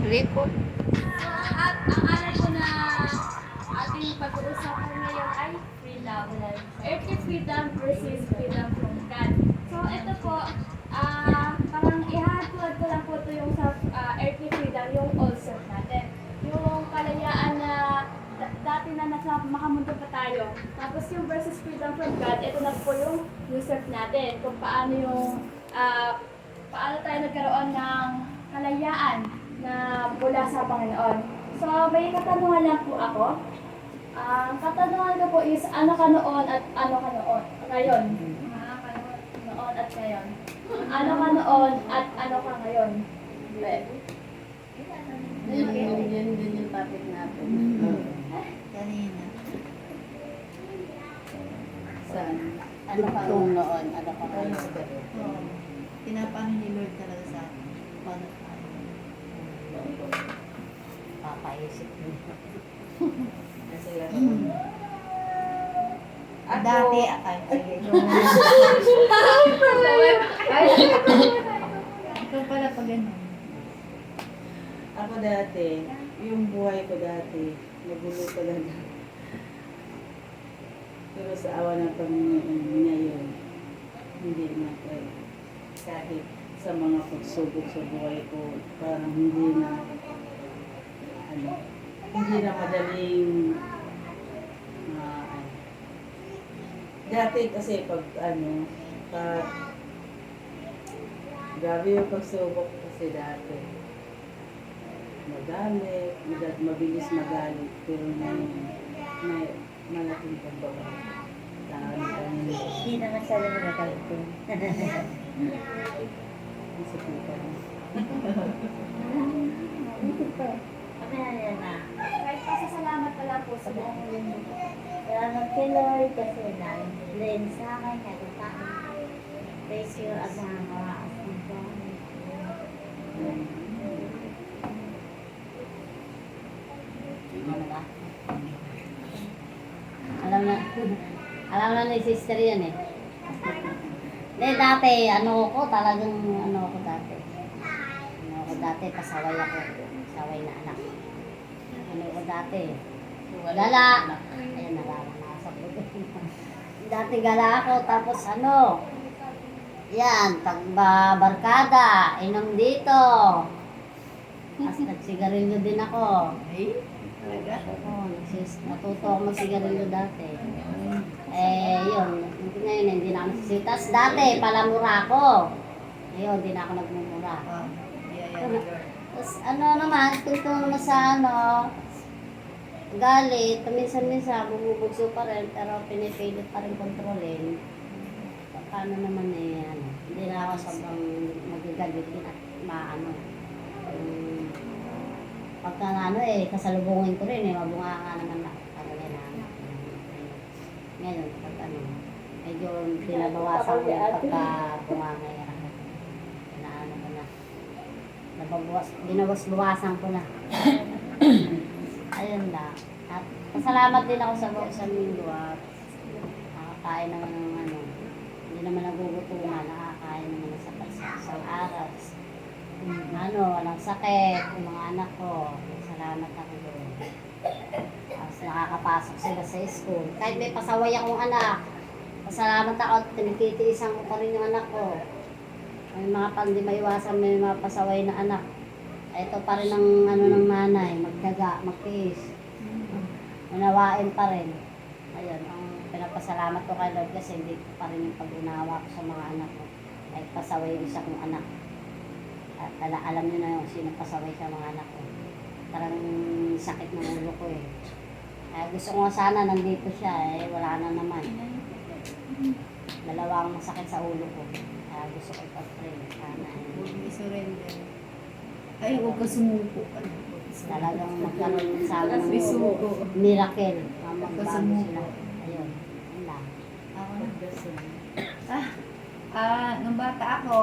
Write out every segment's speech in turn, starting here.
Likod. At ang aral ko na ating pag-uusapan ngayon ay freedom. Earthly freedom versus freedom from God. So ito po, parang ihahatuan ko lang po ito yung sa earthly freedom, yung old self natin. Yung kalayaan na dati na nasa makamundo pa tayo. Tapos yung versus freedom from God, ito na po yung new self natin. Kung paano yung, paano tayo nagkaroon ng kalayaan na mula sa Panginoon. So, may katanungan lang po ako. Ang katanungan ko po is, ano ka noon at ano ka noon? Ngayon. Noon at ngayon. Ano ka noon at ano ka ngayon? Yun yung topic natin. Kanina. Saan? Ano ka noon? Ano ka ngayon? Pinapano ni Lord talaga sa atin. Paano tayo? Papaisip mo. Dati, ay, sige. Ikaw pala pag ano. Ako dati, yung buhay ko dati, nagulo talaga. Pero sa awa ng Panginoon ngayon, hindi na kahit sa mga pagsubok sa buhay ko, parang hindi na madaling dati kasi pag grabe yung pagsubok kasi dati. Mabilis magalit, pero may malaking pagbabago. Hindi na masyado magagalit. Isa po pa. Kaya na. Kahit pasasalamat pa lang po sa buong mundo. Salamat kay Lord kasi na-blame sa akin kahit paano. Praise you at mga asinto. Alam na ni sister yan eh. Hindi, dati, ano ko dati, pasaway ako. Pasaway na anak. Ano ko dati. Gala. Ayan, nararanasan ko. Dati gala ako, tapos yan, pagbabarkada, inom dito. Tapos nagsigarilyo din ako. Talaga? Oo, natuto ako magsigarilyo dati. Yun, ngayon hindi na ako nagsisigarilyo. Tapos dati, palamura ako. Ngayon, hindi na ako nagmumura. Tapos naman, tungtong naman sa galit, minsan-minsan bumubugso pa rin, pero pinipilit pa rin kontrolin. Paano naman hindi na ako sobrang magigalit, hindi na pagka kasalubungin ko rin mabunga nga naman na ngayon, pag medyo pinabawasan ko yung pagka-bunga ngayon. Binawas-bawasan ko na. Ayun na. At pasalamat din ako sa isang linggo at nakakain naman ng hindi naman nagugutungan, nakakain naman sa isang araw. Walang sakit, yung mga anak ko. Salamat ako doon. Tapos nakakapasok sila sa school. Kahit may pasaway akong anak, pasalamat ako at tinititiisan ko pa rin yung anak ko. May mga pandi maiwasan, may mga pasaway na anak. Ito pa rin ang ng nanay, magdaga, magtiis. Manawain pa rin. Ayun, ang pinapasalamat ko kay Lord kasi hindi pa rin yung pag-unawa ko sa mga anak ko. Kahit pasaway yung isa kong anak. At alam niyo na yung sino pasaway sa mga anak ko. Parang sakit ng ulo ko eh. Kaya gusto ko sana nandito siya wala na naman. Dalawang masakit sa ulo ko. Kaya gusto ko ipag-pray. Sana surrender. Ay, huwag ka sumuko. talagang magkaroon sana ng miracle. Magbago sila. Ayun. Yun lang. Ako nagdasal. Nung bata ako,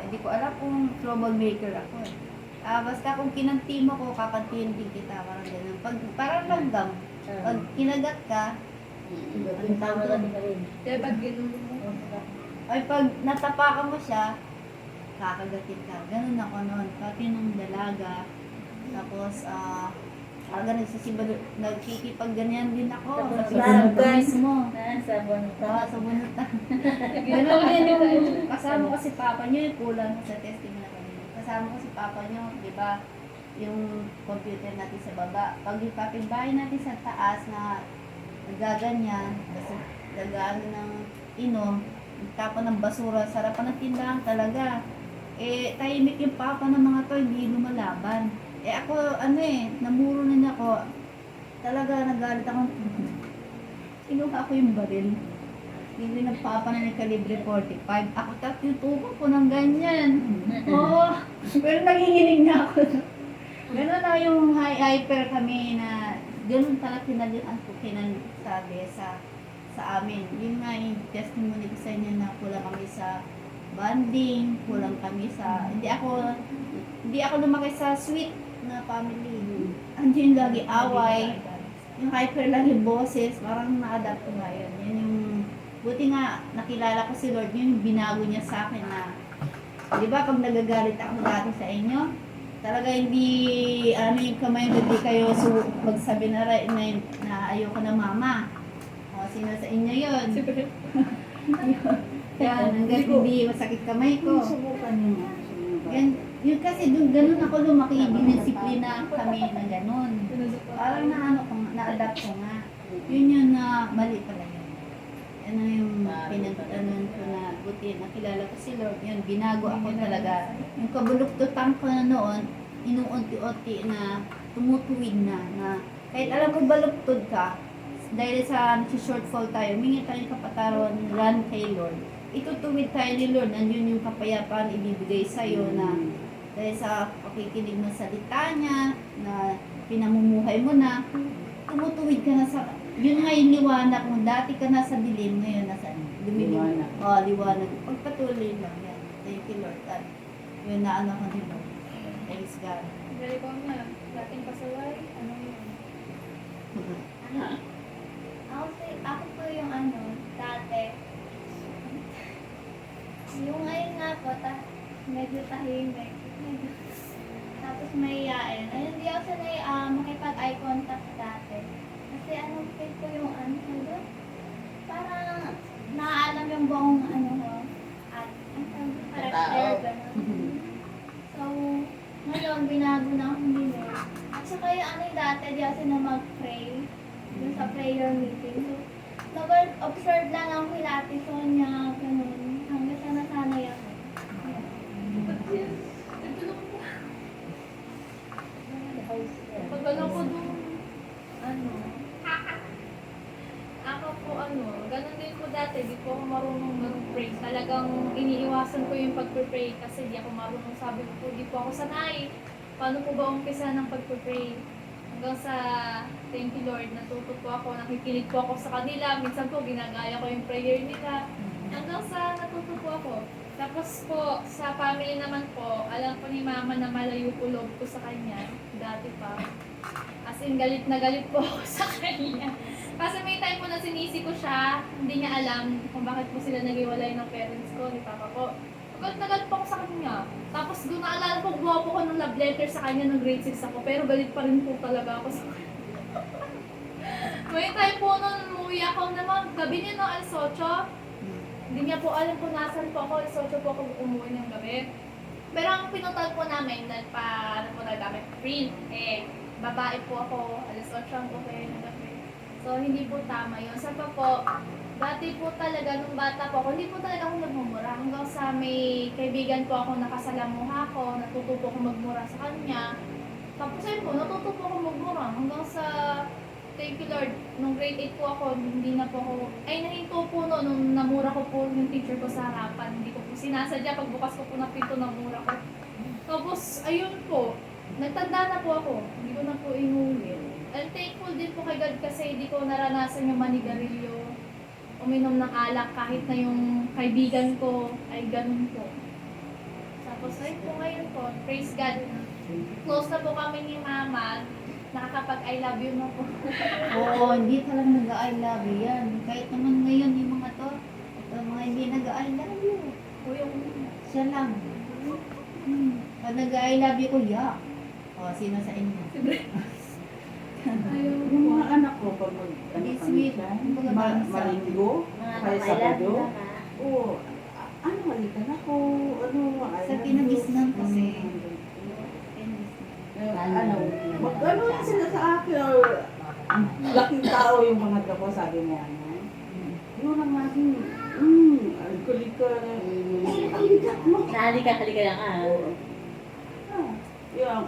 hindi ko alam kung troublemaker ako. Basta kung kinanti mo ko, kakantiin din kita. Parang ganun. Parang langgam. Pag kinagat ka, Tama lang rin. Kaya pag ginulo mo, ay pag natapakan mo siya, kakagatin ka. Ganun ako noon. Pati nung dalaga, Tapos, nagkikipag ganyan din ako. Tapos Sa sabon. ko mismo. Sabon. Sa bunutan. Ganun din yung kasama ko si Papa niyo, yung kulang sa testing na kanina. Kasama ko si Papa niyo, di ba? Yung computer natin sa baba. Pag yung kapitbahay natin sa taas na nagaganyan, kasi gagaan ng inom, tapon ng basura, sarapan ng tindahan talaga. Eh, tahimik yung papa ng mga to, hindi lumalaban. Eh ako, namuro na niya ako. Talaga, nagalit ako. Kinuha ko yung baril. Hindi ng papa na ng kalibre 45. Ako tatutukan ko ng ganyan. Oo. Pero nanginginig na ako. Ganun na yung hyper kami na ganun talaga kinalihan ko sabi sa amin. Yun nga yung testimony ko sa inyo na kulang kami sa bonding, kulang kami sa hindi ako lumaki sa sweet na family. Andiyan lagi away. Yung hyper lang yung boses, parang na-adapt ko nga yun. Yun yung buti nga nakilala ko si Lord, yun yung binago niya sa akin na di ba pag nagagalit ako dati sa inyo, talaga hindi yung kamay hindi kayo magsabi na ayoko na mama. O, sino sa inyo yun? Yan, hanggang hindi masakit kamay ko. Subukan niyo. Yun kasi ganun ako lumaki, dinisiplina kami na ganun. Parang na-adapt ko nga. Yun yung na mali pala yun. Yan ang yung pinag-anon ko na buti, nakilala ko si Lord. Yun, binago ako talaga. Yung kabuluktutan ko na noon, inuunti-unti na tumutuwid na kahit alam ko baluktod ka, dahil sa shortfall tayo, mingi tayong kapataron kay Lord. Itutuwid tayo ni Lord, nandiyon yung kapayapaan ibibigay sa'yo na dahil sa pakikinig ng salita niya, na pinamumuhay mo na, tumutuwid ka na sa, yun nga yung liwanag mo, dati ka nasa dilim, ngayon nasa lumilim. Liwanag. Liwanag. Pagpatuloy lang yan. Thank you Lord. At yun na ko ni Lord. Thanks God. Very ko na. Dating pasaway, ano yun? Ako po yung dati. Yung ngayon nga po, medyo tahimik. Tapos mahihain. Ayun, hindi ako sanay makipag-eye contact dati. Kasi feel ko yung parang naaalam yung buong at character, gano'n. So, ngayon, binago na akong nila. At saka yung dati, di ako na mag-pray. Yung sa prayer meeting. So, nag-observe lang ako kay Ate Sonia, gano'n. Hanggang sa nasanay ako. Pag ano ko doon, ako po ganun din po dati, di po ako marunong mag-pray. Talagang iniiwasan ko yung pag-pray kasi di ako marunong. Sabi ko po, di po ako sanay. Paano po ba umpisa ng pag-pray? Hanggang sa, thank you Lord, natuto po ako, nakikinig po ako sa kanila. Minsan po, ginagaya ko yung prayer nila. Hanggang sa natuto po ako. Tapos po, sa family naman po, alam po ni Mama na malayo po loob ko sa kanya. Dati pa. As in, galit na galit po ako sa kanya. Kasi may time po na sinisi ko siya, hindi niya alam kung bakit po sila naghiwalay ng parents ko, ni Papa ko. Galit na galit po ako sa kanya. Tapos doon naalala po, gumawa po ko ng love letter sa kanya ng grade 6 ako, pero galit pa rin po talaga ako sa kanya. May time po noon, umuwi ako naman, gabi niya no, alas 8. Hindi niya po alam kung nasan po ako, alas 8 po ako umuwi ng gabi. Pero ang pinutal po namin, naggamit print, babae po ako, alas 8 ang po kayo ng gabi. So, hindi po tama yun. Sa pa po, dati po talaga, nung bata po ako, hindi po talaga ako nagmumura. Hanggang sa may kaibigan po ako, nakasalamuha ko, natuto po ako magmura sa kanya. Tapos ayun po, natuto po ako magmura. Hanggang sa, thank you Lord, nung grade 8 po ako, hindi na po ako, nahinto po no, nung namura ko po yung teacher ko sa harapan. Hindi ko po sinasadya, pagbukas ko po ng pinto, namura ko. Tapos, ayun po, nagtanda na po ako. Hindi ko na po inulit. I'm thankful din po kay God kasi hindi ko naranasan yung manigarilyo, uminom ng alak kahit na yung kaibigan ko ay ganun po. Tapos ay po ngayon po, praise God. Close na po kami ni Mama, nakakapag I love you na po. Oo, hindi talaga nag-I love you yan. Kahit naman ngayon yung mga to, ito mga hindi nag-I love you. O yung Siya lang. Pag nag-I love you ko, yak. O, sino sa inyo? Ayaw. Yung mga anak ko, pag mag, ano Di kami sweet. dyan, Kumbaga ba, Maringgo, Mga kaya kakailan, Sabado, di ba na? oo, ano, halika na ko, ano, I Sa love kinagisnan you. kasi. Ano, mag-ano yan sila sa akin, or laking tao yung mga ko, sabi mo, ano, yun ang aking, alkolika na, halika mo. Halika lang ah. Ah,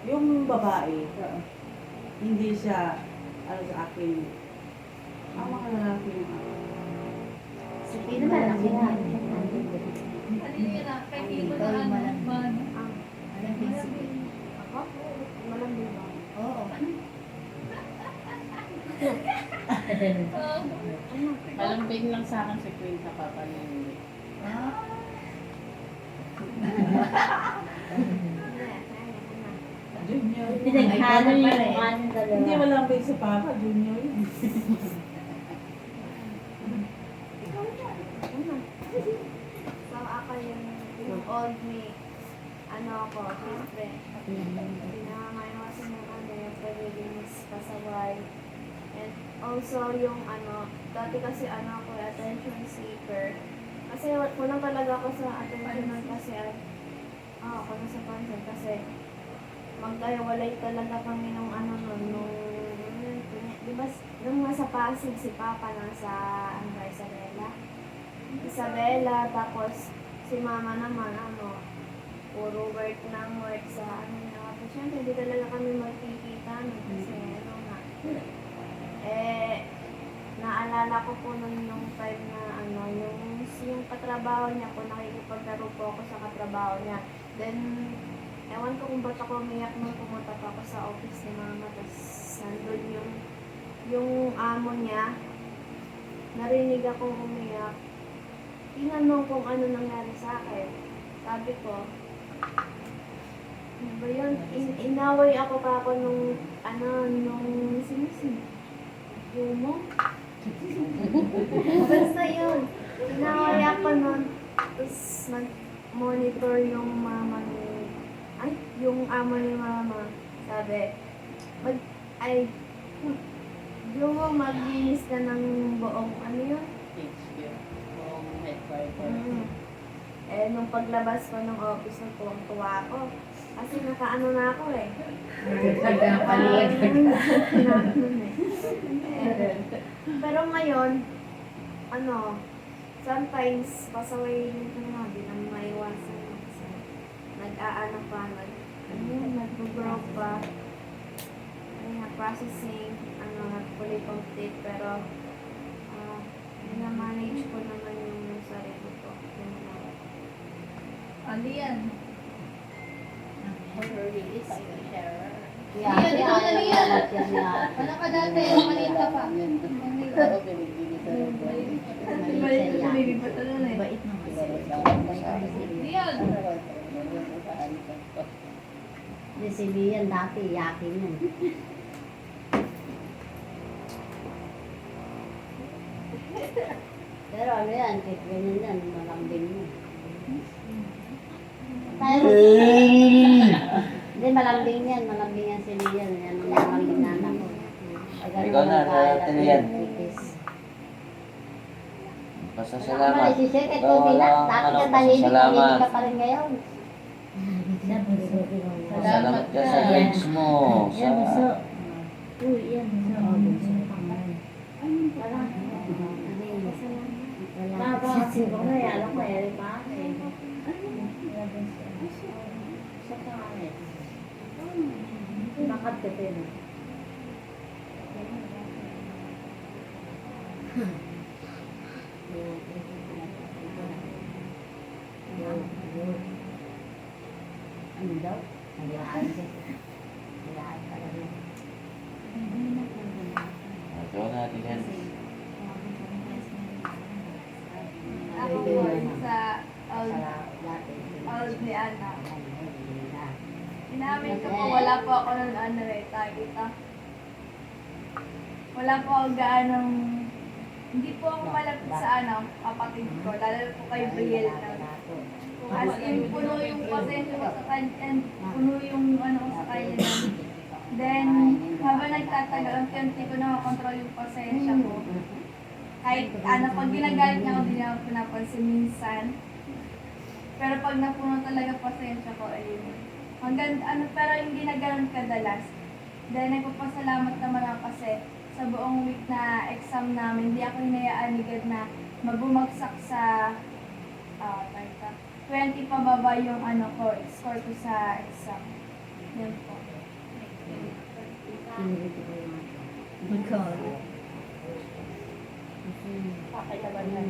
yung babae, hindi siya, ano sa akin, ang mga lalaki yung Sa Hindi naman lang sila. Ano yun na? Kay Tito Ikaw na yung ano? malam- Mano? Alam din si Ako? Malambing ba? Oo. Malambing lang sa akin si Queen sa papa niya. Ah, Junior. Pinaghalo Ay, yung pala eh. kanin dalawa. Hindi malambing sa papa, junior yun. So ako yung old me. Ano ako, siyempre. Pinangangayon kasi ng ano, yung pagiging pasaway. And also yung ano, dati kasi ano ako, attention seeker. Kasi kulang talaga ako sa attention nun kasi kulang sa pansin kasi magkaiwalay talaga kami nung ano nun, di ba, nung nasa Pasig si Papa nasa, ano ba, Isabela, tapos si Mama naman, ano, puro work ng work sa ano niya. Tapos syempre, hindi talaga kami magkikita nun kasi ano nga. Naalala ko po nun yung time na ano, yung katrabaho niya po, nakikipaglaro po ako sa katrabaho niya. Then, ewan ko kung ba't ako umiyak nung pumunta pa ako sa office ni Mama. Tapos, nandun yung amo niya. Narinig akong umiyak. Tinanong kung ano nangyari sa akin. Sabi ko, ano ba yun? Inaway ako pa ako nung yung mo. Basta yun. Inaway ako nun. Tapos nag-monitor yung mama yung amo ni Mama. Sabi, yung maglinis ka ng buong, ano yun? Nung paglabas ko ng office, tuwang-tuwa ako. Kasi nakaano na ako eh. Pero ngayon, ano, sometimes, pasaway din ko na, di naman maiwasan. Kasi nag-aano pa, nag-grow pa. Processing, fully complete, pero na-manage ko naman yung sarili ko. Ano yan? Yeah, Yan, ikaw na yan. yan. Wala ka dati, maliit ka pa. baby pa talaga eh. Bait naman siya. Yan. Hindi si Lian dati, yakin yun. Pero ano yan, kahit ganyan yan, malambing mo. Tayo. Hindi, malambing yan si Lian. Yan ang malambing na anak ko. Ikaw na, Ate Lian. Pasasalamat. Malis siya, kahit Ikaw hindi na. lang, Dati ka tahimik, pasasalamat. tahimik ka pa rin ngayon. Salamat ka sa grades mo. Sa... Bakit ka din? Ano daw? Nagilaan siya. Nagilaan talaga. Ikaw na, Ate Lian. Ako po, sa old ni Ana. Inamin ko po, wala po ako ng ano eh, tagita. Wala po ako gaanong, hindi po ako malapit sa ano, kapatid ko, lalo po kay Brielle na. As in, puno yung pasensya ko sa kanya, and puno yung ano ko sa kanya. Then, habang nagtatagal, unti-unti ko na makontrol yung pasensya ko. Kahit ano, pag ginagalit niya ako, hindi niya ako pinapansin minsan. Pero pag napuno talaga pasensya ko, ayun. Hanggang, pero hindi na ganun kadalas. Then, nagpapasalamat naman ako kasi sa buong week na exam namin, hindi ako hinayaan ni God na mabumagsak sa 20 pababa yung score ko sa exam. Yan po. Okay naman yan.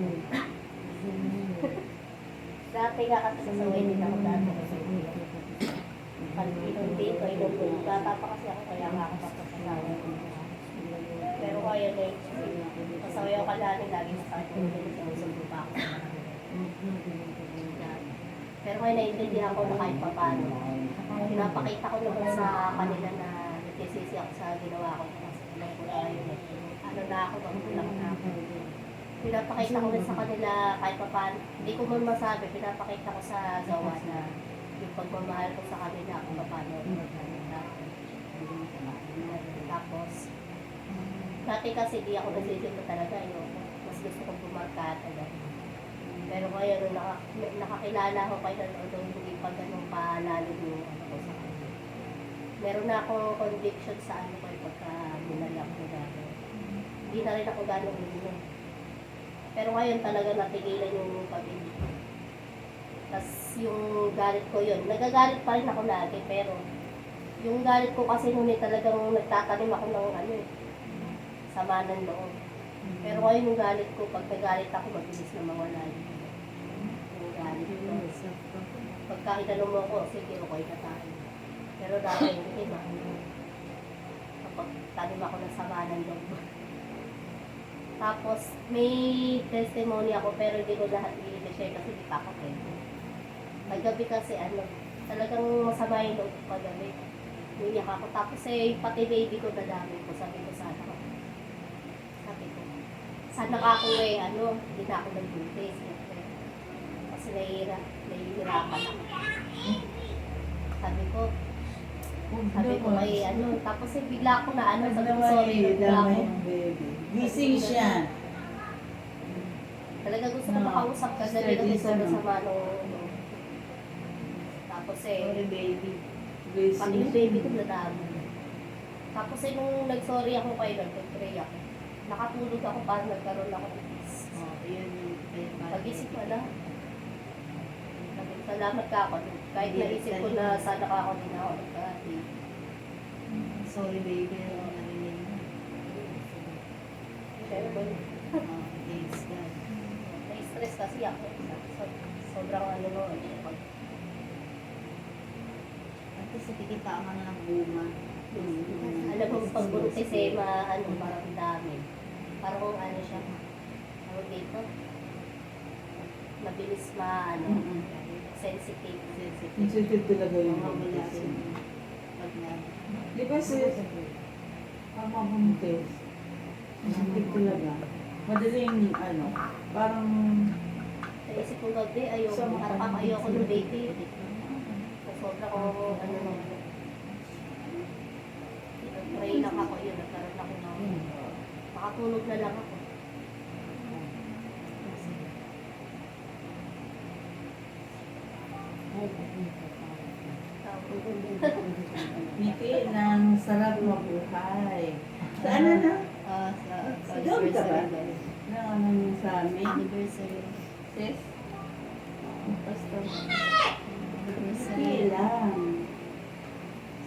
Dati nga kasi sasaway din ako dati. Pag inom dito, inom doon. Bata pa kasi ako, kaya nga ako papasasawa. Pero kaya na yung pasaway ako dati, lagi sa sakit ko din sa usap pa ako. Pero kaya naiintindihan ko na kahit pa paano. Pinapakita ko naman sa kanila na nagsisisi ako sa ginawa ko. Kasi alam ko na yun. Ano na ako, magulang na ako. Pinapakita ko rin sa kanila kahit pa paano. Hindi ko man masabi, pinapakita ko sa gawa na yung pagmamahal ko sa kanila kung paano. Tapos, dati kasi di ako nagsisimba talaga. Mas gusto kong bumarkata. Pero ngayon, nung nakakilala ko kayo nung hindi pa ganun palalo yung ko sa kanila. Meron na akong conviction sa ko pagka binalak ko gano'n. Hindi na rin ako gano'n uminom. Pero ngayon talaga natigilan yung pag-ibig. Tapos yung galit ko yun, nagagalit pa rin ako lagi, pero yung galit ko kasi nung talagang nagtatanim ako ng sama ng loob. Pero ngayon yung galit ko, pag nagalit ako, mabilis na mawala yung galit ko. Pagka inanong mo ko, sige, okay na tayo. Pero dati hindi ba? Kapag tanim ako ng sama ng loob. Tapos, may testimony ako, pero hindi ko lahat i-share kasi di pa ako pwede. Paggabi kasi, talagang masama yung loob ko paggabi. Umiyak ako. Tapos pati baby ko nadami ko, sabi ko sana ako. Sana ka ako hindi na ako nagbuntis. Kasi nahihirapan ako. Sabi ko tapos bigla ako na sabi ko sorry, bigla ako. Gising siya. Talaga gusto ko makausap ka, dali kasi sobrang sama nung tapos Sorry, baby. pati yung baby ko nadami. Tapos nung nag-sorry ako kayo, nag-pray ako. Nakatulog ako para nagkaroon ako ng peace. Pag-isip ko na, salamat ka ako. Kahit naisip ko na sana ka ako din ako nagkahati. Sorry baby, narinig mo. Pero Thanks God. na-stress kasi ako. Sobrang At least nakikita ka na ng bunga. alam mo pag buntis parang dami. Parang kung siya, dito, mabilis sensitive. Sensitive talaga yung Mamamala buntis. pag na. Di ba ang mabuntis, sensitive talaga. Madaling parang Naisip ko gabi, ayoko ng baby. Sobra ko, pray lang ako yun, nagkaroon ako makatulog na lang ako. ngiti ng sarap mabuhay. Saan na? Sa Doon ka ba? anniversary. Na sa amin? Anniversary. Sis? Basta. Anniversary. Hindi lang.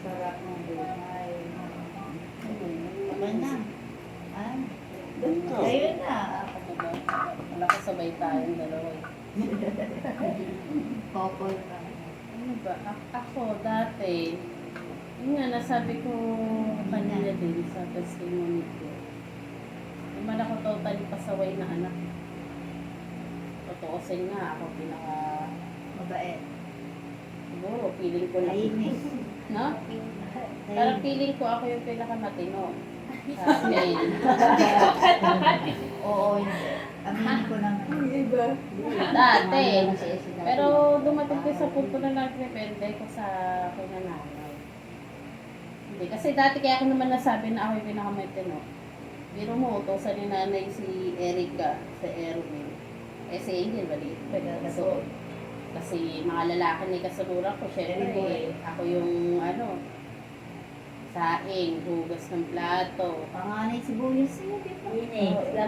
Sarap mabuhay. Okay na. Doon ka. Ayun na. Wala ko sabay tayong dalawa eh. Couple na. Ano ba? Ako dati, yun nga nasabi ko kanina din sa testimony ko. Naman ako totally pasaway na anak. Totoosin nga ako Mabait. siguro feeling ko lang. Tahimik. No? Parang feeling ko ako yung pinakamatino. Sa amin. Oo, hindi. Aminin ko naman. Ang iba. Dati. Pero, Pero dumating ko sa punto na nagdepende ko sa aking nanay. Hindi, kasi dati kaya ako naman nasabi na ako yung pinakamatino. Biro mo, utosan ni nanay si Erica sa Erwin. Eh si Angel, maliit pa so, kasi mga lalaki na ikasunuran ko, syempre, ako yung saing, hugas ng plato, Panganay sibuyas siya, di ba?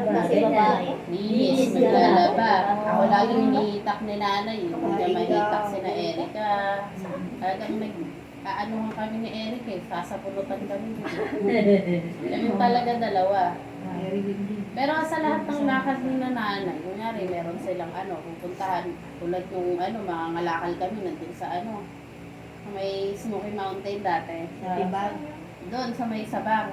Kasi babae. linis, maglalaba. Ako lagi hinihitak ni nanay, hindi niya mahitak si na Erica. Talagang aanuhan kami ni Erica eh, sasapunutan kami. Kami talaga dalawa. Very windy. Pero sa lahat ng lakad ni nanay, kunyari meron silang pupuntahan, tulad yung mga ngalakal kami nandun sa sa may Smoky Mountain dati. Diba? Doon sa may Sabang.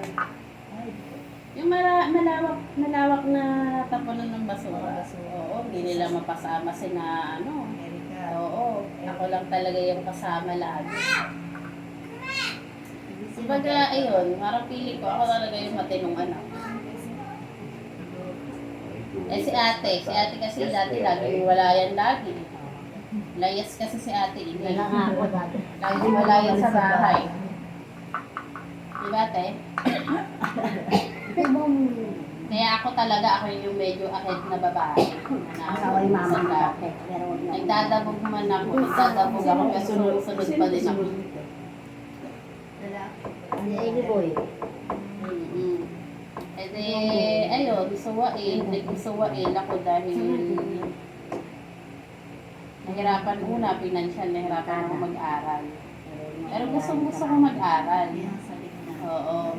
Yung malawak na tapunan ng basura. Oo, hindi nila mapasama sina Erika. Oo, ako lang talaga yung kasama lagi. Kumbaga, ayun, parang pili ko, ako talaga yung matinong anak. Si ate kasi dati lagi wala yan lagi. Layas kasi si ate, hindi. Wala nga ako dati. Lagi wala yan sa bahay. Diba, ate? Kaya ako yung medyo ahead na babae. Asawa ni mama ko dati. Pero wag na. Nagdadabog man ako, pero sunod pa din ako. Lalaki. Hindi, boy. Mm-hmm. E de, ayun, nag-isuwain ako dahil nahirapan pinansyal, nahirapan ako mag-aral. Pero gusto ko mag-aral. Yan, sabi ko na. Oo.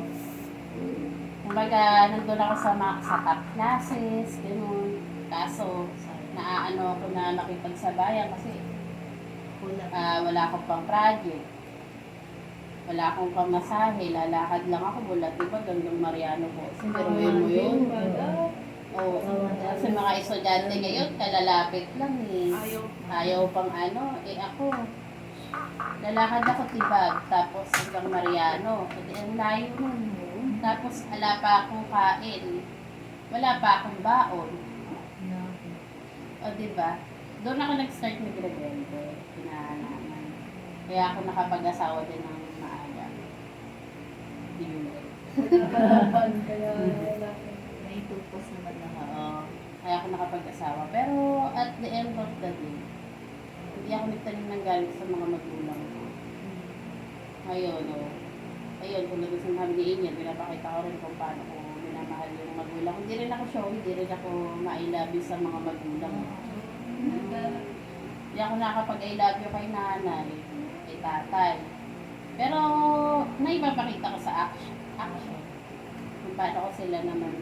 Kumbaga, nandun ako sa top classes, gano'n. Kaso, ako na nakipagsabayan kasi wala akong pang project. Wala akong pamasahe, lalakad lang ako mula diba hanggang Mariano po. Sinuruin mo yun. Oo. Kasi mga estudyante ngayon, kalalapit lang eh. Ayaw pang ako. Lalakad ako tibag, tapos hanggang Mariano. Kasi ang layo nun. Tapos wala pa akong kain. Wala pa akong baon. O diba? Doon ako nag-start mag-rebelde. Pinahanaman. Kaya ako nakapag-asawa din ng maaga. May tupos naman na. Oo. Kaya ako nakapag-asawa. Pero at the end of the day, hindi ako nagtanim ng galit sa mga magulang ko. Ngayon, ayun, kung nag sinabi ni Inya, pinapakita ko rin kung paano ko minamahal yung magulang ko. Hindi rin ako show, hindi rin ako ma-I love you sa mga magulang ko. Hindi ako nakapag-I love you kay nanay, kay tatay. Pero, naipapakita ko sa action. Kung paano ko sila naman,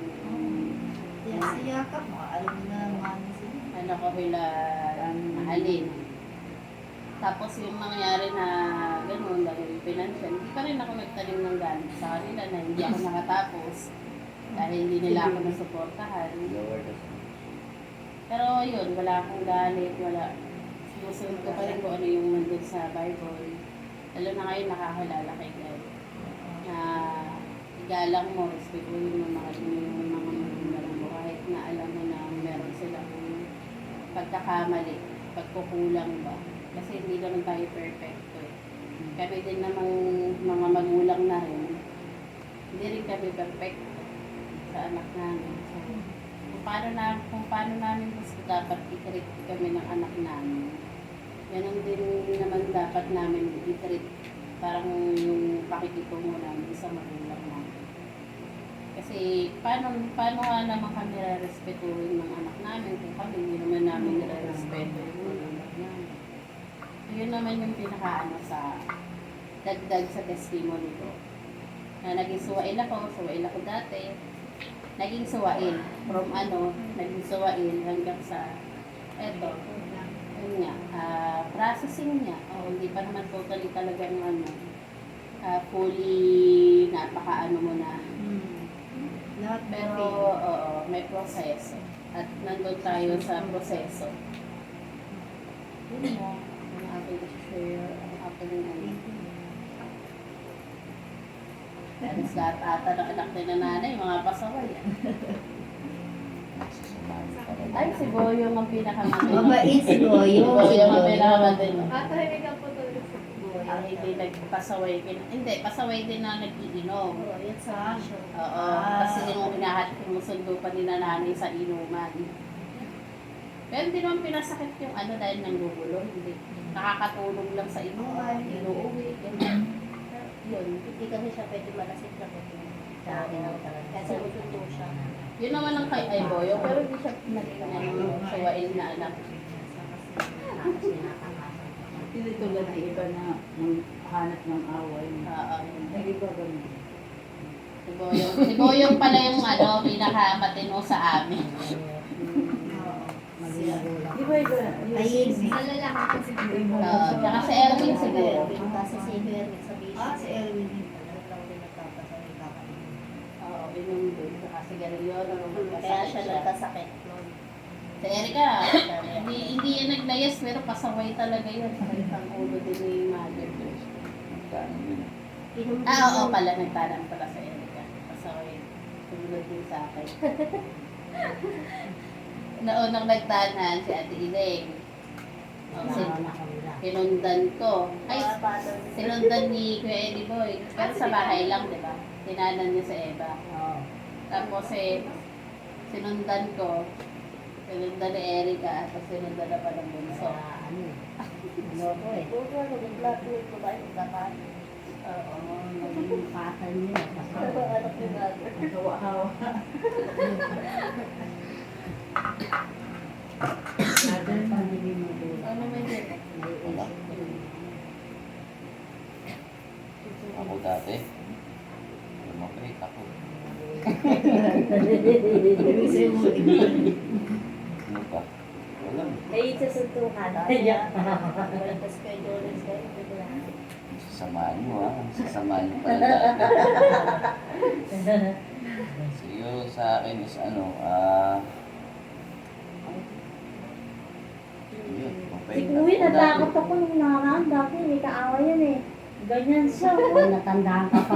Yan sa yakap mo, alam mo na naman sila. ano ko sila mahalin. Tapos yung nangyari na gano'n, dahil financial, hindi pa rin ako nagtanim ng galit sa kanila na hindi ako nakatapos dahil hindi nila ako nasuportahan. Pero yun, wala akong galit, wala. Sinusunod ko pa rin kung ano yung nandun sa Bible. Lalo na ngayon nakakalala kay God. Na igalang mo, respetuhin mo, mahal mo yung mga magulang mo kahit na alam mo na meron silang pagkakamali, pagkukulang ba. Kasi hindi naman tayo perfecto eh. Kami din namang mga magulang na rin, hindi rin kami perfecto sa anak namin. So, kung paano namin gusto dapat i-treat kami ng anak namin, ganun din naman dapat namin i-treat parang yung pakikitungo namin sa magulang namin. Kasi paano nga naman kami respetuhin ng anak namin kung kami hindi naman namin nire-respeto yung magulang namin. Yun naman yung sa dagdag sa testimony ko. Na naging suwail ako dati. Naging suwail. From naging suwail hanggang sa eto. Yun nga, processing niya. Hindi pa naman totally talagang fully napaka mo na. Lahat Pero, may proseso. At nandun tayo sa proseso. Yun mo. Ang aking share, ang aking Tapos lahat ata ng anak ni nanay, mga pasaway. Ay, si Boyong ang pinakamatino. Mabait si Boyo. Si Boyong ang pinakamatino. Tahimik ang po talaga sa Ang hindi nagpasaway din. Hindi, pasaway din na nag-iinom. Oo, yun sa show. Oo. Kasi yung sinusundo pa ni nanay sa inuman. Pero hindi naman pinasakit yung ano dahil nanggugulong. Hindi. Nakakatulong lang sa inuman, inuuwi, ganyan. Yun. Hindi kasi siya pwede malasip na pwede. Sa akin ako talaga. Kasi usundo siya. Yun naman ang kay Ayboyo, pero hindi siya naging sawain na anak. Kasi nakakasal. Hindi tulad ng iba na hanap ng away. Oo. Nag-iba ganun. Si Boyong pala yung ano, pinakamatino sa amin. Di ba iba? Ayun. Sa lalaki kasi Oo. Tsaka si Erwin siguro. Kasi si Hermit sa bisyo. Si Elwin din. Oo, inom din. Tsaka si Garillo, Kaya siya nagkasakit noon. Si Erika, hindi yan naglayas, pero pasaway talaga yun. Sakit ang ulo din ni mother. Magkano yun? Oo pala, nagtanong pala sa Erika. Pasaway. Tumulog din sa akin. Naunang nagtanan si Ate Ileng. Sinundan ko. Ay, sinundan ni Kuya Eddie Boy. Pero sa bahay lang, di ba? Tinanan niya sa Eva. Tapos sinundan ko. Sinundan ni Erika. Tapos sinundan na pa ng bunso. Loko eh. Puto, nag-flatmate ko ba yung kapan? Oo. Naging pattern niya. Anak ni Mother. Hawa-hawa. Mother pa naging magulang. Ano may din? Wala. Ako dati. Mabait ako. Ano pa? Wala. Ay, sasuntukan. Kaya. Tapos kayo doon kayo. Sasamaan mo ha. Sasamaan mo pala dati. Siguro sa akin is ano, yun, Si Kuya, natakot ako nung nakaraan. Dati may kaaway yan eh. Ganyan siya. Natandaan ka pa.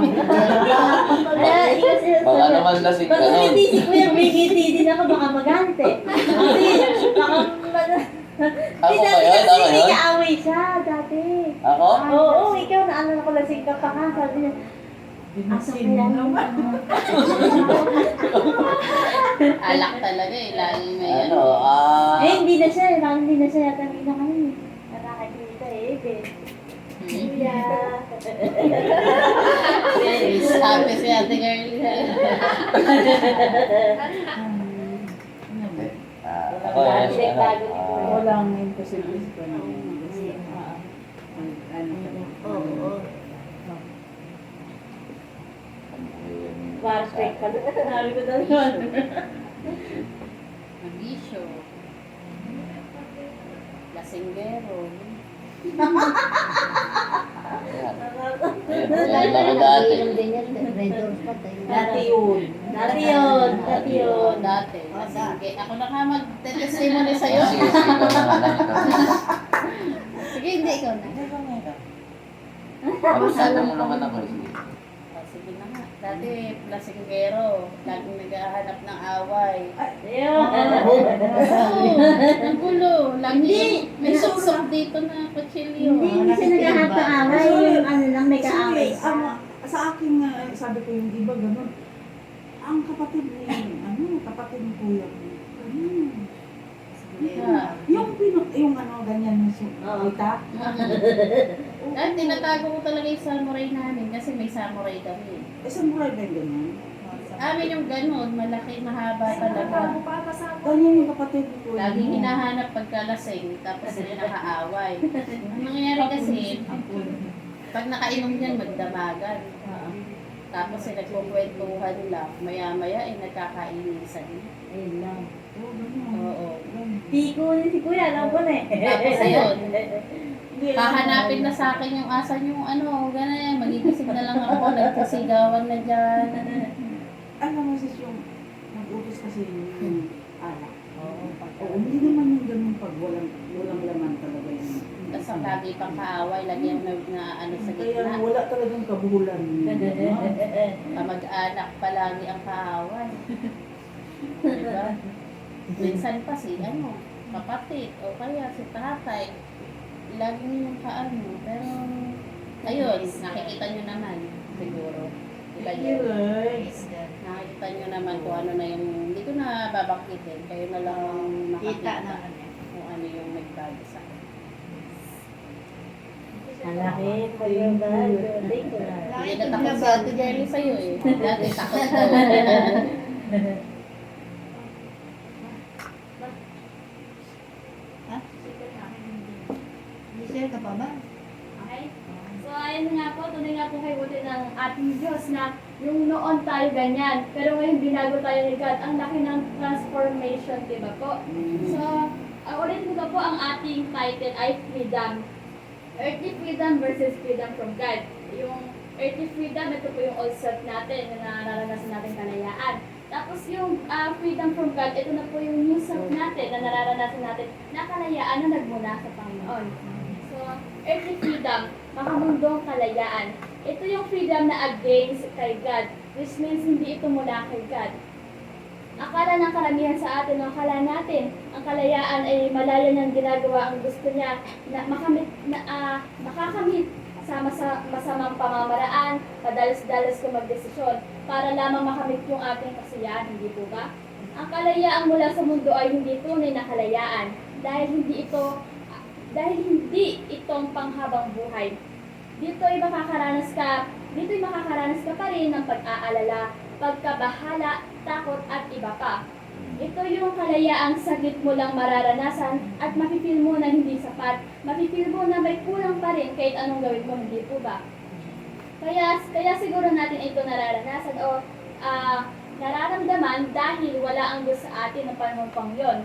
Ay, kasi Baka naman lasing ka baka nun. hindi si Kuya may ngiti din ako, baka magalit eh. Kasi baka Ako ba dati yun? kasi Ako may yun? kaaway siya dati. Ako? Oo, ikaw na ano na ko lasing ka pa ka. Sabi niya, asa Binasin kaya mo naman. Alak talaga eh. Lagi may Ano, eh, hindi na siya eh. Parang hindi na siya yata may na kami. Nakakita eh, Kuya. Sabi si Ate Girlie. Ako yes, ano, Walang imposible ko na yun. Kasi, ano ka na. Oo. Perfect Perfect ka. Sabi ko daw yun. Mabisyo. Lasinggero. Ayan, ayan ako dati. din yan. Red doors pa tayo. Dati yun. Dati yun. Dati Oo, yun. dati. Lasingge. Ako na nga mag-testimony sa'yo. Sige, sige, ikaw naman lang, ikaw naman. Sige, hindi ikaw na. Kabusado mo naman ako. Sige. Oh, sige na nga. Dati, lasinggero. Laging naghahanap ng away. Ayun. Oo, ang gulo. Lagi may suksok dito na kutsilyo. Hindi siya naghahanap ng away. Yung ano lang, may kaaway Kasi, siya. sa akin, sabi ko yung iba ganun. Ang kapatid ni, kapatid ni Kuya ko. Yeah. Yung ano, ganyan yung kita. Dahil tinatago ko talaga yung samurai namin kasi may samurai kami. Eh, samurai ba yung ganyan? Amin yung ganun, malaki, mahaba talaga. Ganyan yung kapatid ni Kuya. Laging mo. hinahanap pagkalasing, tapos sila nakaaway. Ang nangyayari kasi, pag nakainom yan, magdamagan. Tapos sila kukwentuhan lang, maya-maya ay nagkakainisan. Ayun lang. Oo, ganyan. Oo. Di ko si Kuya, alam ko na eh. Tapos ayun, Hindi, hahanapin na sa akin yung asan yung ano, gano'n, magigising na lang ako, nagkasigawan na dyan. alam mo sis yung nag-utos kasi yung alak. Oo, hindi naman yung ganun pag walang laman talaga yun. Tapos ang lagi pang kaaway, lagi ang na ano sa Kaya gitna. wala talagang kabuhulan. Kamag-anak palagi ang kaaway. Diba? Minsan pa si kapatid o kaya si tatay. Laging yung kaano. Pero, ayun, nakikita nyo naman siguro. Diba yun? Nakikita nyo naman kung ano na yung, hindi ko na babangkitin. Kayo na lang ang Kita makakita naman eh. kung ano yung nagbago sa akin. Malaki, pagbabago. Thank you. Hindi na takot si Ate Jelly sa'yo eh. Dati takot daw. Share ka pa ba? Okay? So, ayun nga po, tunay nga po kay buti ng ating Diyos na yung noon tayo ganyan, pero ngayon binago tayo ni God. Ang laki ng transformation, di ba po? So, ulitin ko po ang ating title ay Freedom. Earthly freedom versus freedom from God. Yung earthly freedom, ito po yung old self natin na nararanasan natin kalayaan. Tapos yung freedom from God, ito na po yung new self natin na nararanasan natin na kalayaan na nagmula sa Panginoon. So, earthly freedom, makamundong kalayaan. Ito yung freedom na against kay God, which means hindi ito mula kay God. Akala ng karamihan sa atin, akala natin, ang kalayaan ay malaya niyang ginagawa ang gusto niya na makakamit sa masamang pamamaraan, padalos-dalos kung magdesisyon, para lamang makamit yung ating kasiyahan, hindi po ba? Ang kalayaan mula sa mundo ay hindi tunay na kalayaan dahil hindi itong panghabang buhay. Dito'y makakaranas ka pa rin ng pag-aalala, pagkabahala, takot at iba pa. Ito yung kalayaang saglit mo lang mararanasan at mapipil mo na hindi sapat. Mapipil mo na may kulang pa rin kahit anong gawin mo, hindi po ba? Kaya siguro natin ito nararanasan o nararamdaman dahil wala ang Diyos sa atin ng panahon pang yon,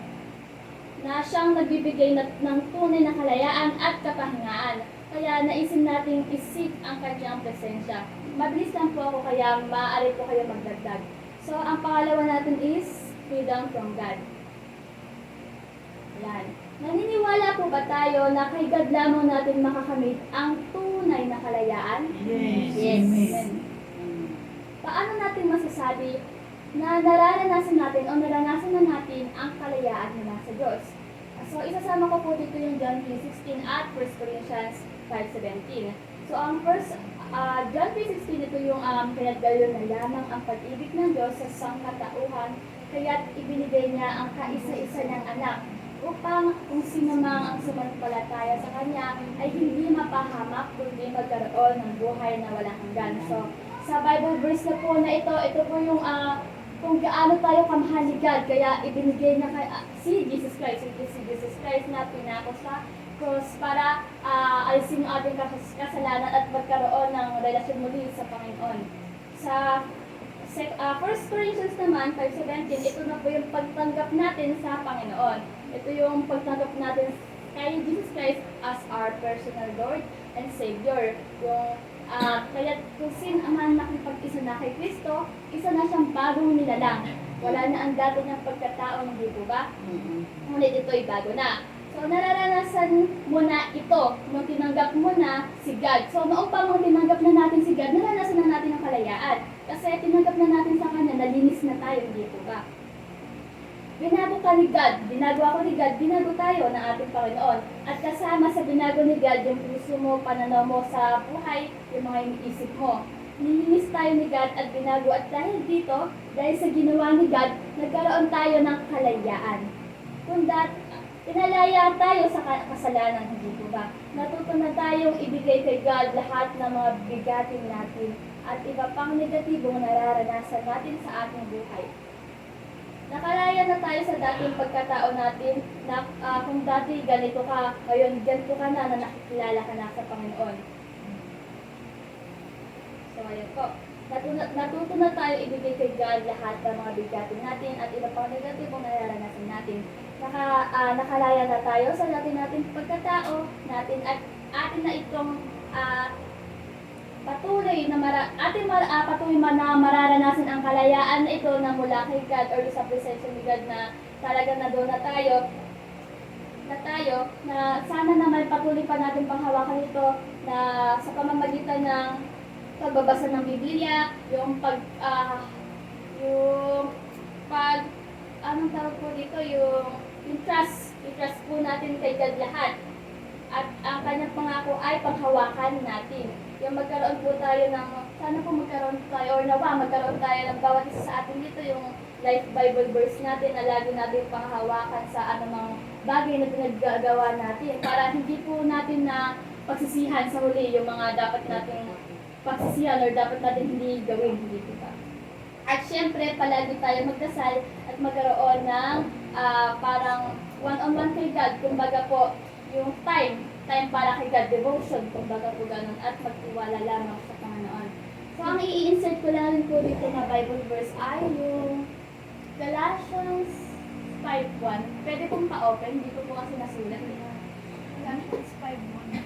na siyang nagbibigay ng tunay na kalayaan at kapahingaan. Kaya naisin nating isip ang kanyang presensya. Mabilis lang po ako kaya maaari po kayo magdagdag. So, ang pangalawa natin is freedom from God. Yan. Naniniwala po ba tayo na kay God lamang natin makakamit ang tunay na kalayaan? Yes. Amen. Paano natin masasabi na nararanasan natin o naranasan na natin ang kalayaan mula sa Diyos? So, isasama ko po dito yung John 3:16 at 1 Corinthians 5:17. So, ang John 3:16, ito yung pinaggalyo na lamang ang pag-ibig ng Diyos sa sangkatauhan, kaya't ibinigay niya ang kaisa-isa niyang anak upang kung sino mang ang sumampalataya sa Kanya ay hindi mapahamak kundi magkaroon ng buhay na walang hanggan. So, sa Bible verse na po na ito po yung kung gaano tayo kamahal ni God, kaya ibinigay na si Jesus Christ na pinako sa cross para alisin yung ating kasalanan at magkaroon ng relasyon muli sa Panginoon. Sa 1 Corinthians naman, 5:17, ito na po yung pagtanggap natin sa Panginoon. Ito yung pagtanggap natin kay Jesus Christ as our personal Lord and Savior. Yung kaya kung sino man nakipag-isa na kay Kristo, isa na siyang bagong nilalang. Wala na ang dati niyang pagkatao, hindi po ba? Ngunit ito'y bago na. So, nararanasan mo na ito nung tinanggap mo na si God. So, noong pa nung tinanggap na natin si God, naranasan na natin ang kalayaan. Kasi tinanggap na natin sa Kanya, nalinis na tayo, hindi po ba? Binago ka ni God, binago ako ni God, binago tayo ng ating Panginoon. At kasama sa binago ni God, yung puso mo, pananaw mo sa buhay, yung mga iniisip mo. Nilinis tayo ni God at binago. At dahil dito, dahil sa ginawa ni God, nagkaroon tayo ng kalayaan. Kung pinalaya tayo sa kasalanan, hindi po ba? Natuto na tayong ibigay kay God lahat ng mga bigatin natin at iba pang negatibong nararanasan natin sa ating buhay. Nakalaya na tayo sa dating pagkatao natin na kung dati ganito ka, ngayon ganito ka na nakikilala ka na sa Panginoon. So ayun po, natuto na tayo ibigay kay God lahat ng mga bigatin natin at iba pang negatibong nararanasan natin. Nakalaya na tayo sa nating pagkatao natin at atin na itong patuloy na mararanasan ang kalayaan na ito na mula kay God or sa presensya ni God na talaga na doon na tayo na sana naman patuloy pa natin panghawakan ito na sa pamamagitan ng pagbabasa ng Biblia, yung anong tawag po dito, yung trust po natin kay God lahat. At ang kanyang pangako ay panghawakan natin. Yung magkaroon po tayo ng, sana po magkaroon tayo, or nawa, magkaroon tayo ng bawat isa sa atin dito, yung life Bible verse natin na lagi natin panghawakan sa anumang bagay na pinaggagawa natin. Para hindi po natin na pagsisihan sa huli yung mga dapat nating pagsisihan or dapat natin hindi gawin, hindi po ba? At syempre, palagi tayo magdasal at magkaroon ng parang one-on-one kay God. Kumbaga po, yung time para kay God, devotion, kumbaga po ganun, at magtiwala lamang sa Panginoon. So, ang i-insert ko lang rin po dito na Bible verse ay yung Galatians 5:1. Pwede pong pa-open, hindi ko po kasi nasulat. Galatians 5:1.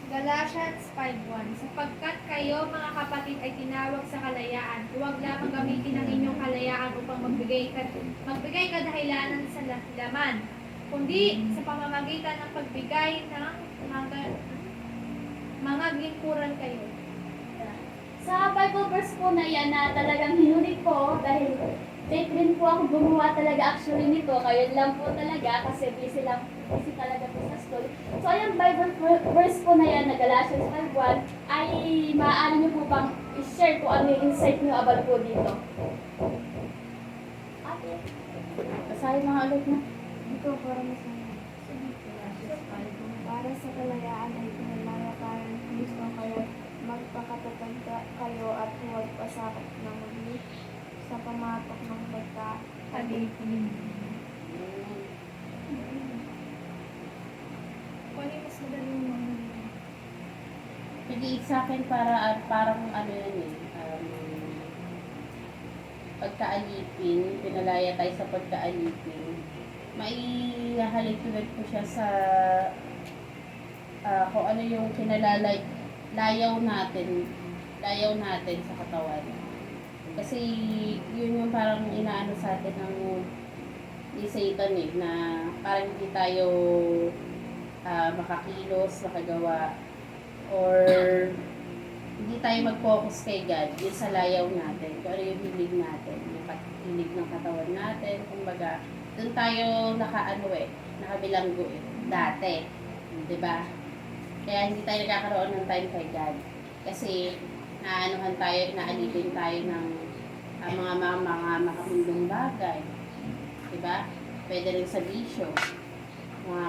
Galatians 5:1. Sapagkat kayo, mga kapatid, ay tinawag sa kalayaan, huwag lamang gamitin ang inyong kalayaan upang magbigay kadahilanan sa laman, kundi sa pamamagitan ng pagbigay ng mga lingkuran kayo. Sa Bible verse po na yan na talagang hinulit ko dahil late rin po ako gumawa talaga actually nito. Kaya lang po talaga kasi busy talaga po sa school. So yung Bible verse po na yan na Galatians 5:1 ay maaari niyo po bang i-share kung ano yung insight niyo about po dito? Ate? Basahin mga ulit na. Ito para para sa kalayaan ay pinalalaparan ng Kristo kayo, magpakatatag kayo at huwag pasakot ng muli sa pamatok ng pagka-alipin. Kung ano yung mas madaling mga Hindi sa akin parang ano yan eh, pagkaalipin, pinalaya tayo sa pagkaalipin. May halintulad po siya sa kung ano yung layaw natin sa katawan. Kasi yun yung parang inaano sa atin ng ni Satan eh, na parang hindi tayo makakilos, makagawa, or hindi tayo mag-focus kay God, yun sa layaw natin, kung ano yung hilig natin, yung hilig ng katawan natin, kumbaga, doon tayo nakabilanggo dati, di ba? Kaya hindi tayo nagkakaroon ng time kay God. Kasi, naalipin tayo ng mga makamundong bagay, di ba? Pwede rin sa bisyo, mga